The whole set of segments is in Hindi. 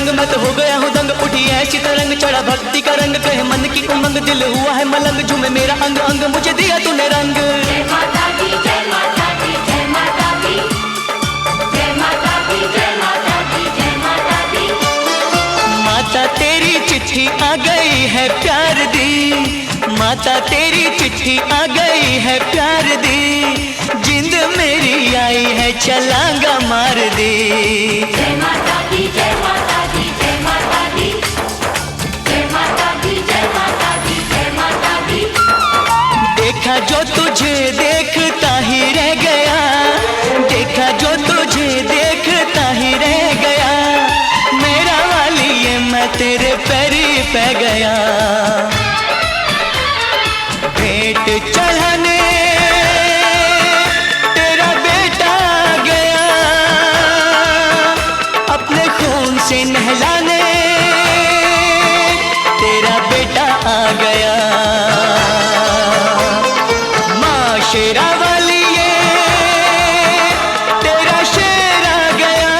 रंग मैं तो हो गया हूँ दंग, उठी ऐसी तरंग चढ़ा भक्ति का रंग, कहे मन की उमंग दिल हुआ है मलंग, झूमे मेरा अंग अंग मुझे दिया तूने रंग। जय माता दी जय माता दी जय माता दी जय माता दी जय माता दी जय माता दी। माता तेरी चिट्ठी आ गई है प्यार दी, माता तेरी चिट्ठी आ गई है प्यार दी, जिंद मेरी आई है छलांगा मार दी। जय माता दी जय माता दी जय माता दी जय माता दी जय माता दी जय माता दी। देखा जो तुझे देखता ही रह गया, देखा जो तुझे देखता ही रह गया, मेरा वाली ये मैं तेरे पैरी पे गया। भेंट चढ़ाने तेरा बेटा आ गया, अपने खून से नहलाने तेरा बेटा आ गया। माँ शेरा वाली ये तेरा शेर आ गया,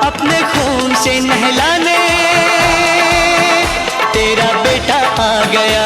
अपने खून से नहलाने तेरा बेटा आ गया।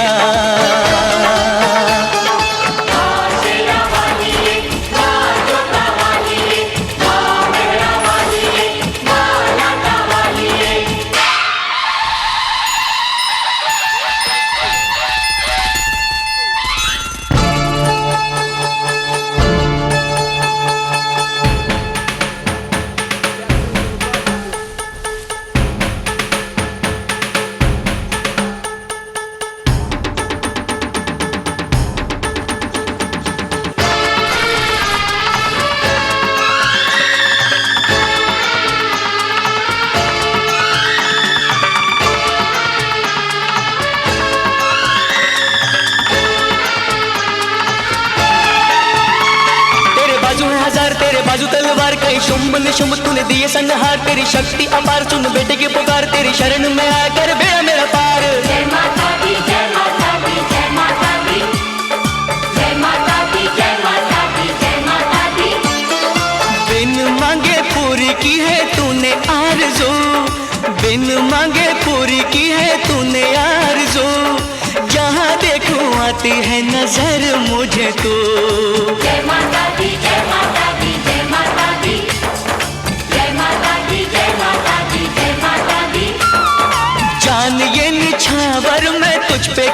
तेरे बाजू तलवार कई शुंभ निशुंभ तूने दिए संहार, तेरी शक्ति अपार सुन बेटे की पुकार, तेरी शरण में आकर बेड़ा मेरा पार। जय माता दी जय माता दी जय माता दी जय माता दी जय माता दी जय माता दी। बिन मांगे पूरी की है तूने आरज़ू, बिन मांगे पूरी की है तूने आरज़ू, जहाँ देखूं आती है नजर मुझे तू। जय माता दी जय माता दी जय माता दी जय माता दी जय माता दी जय माता दी। जान ये निछावर मैं तुझ पे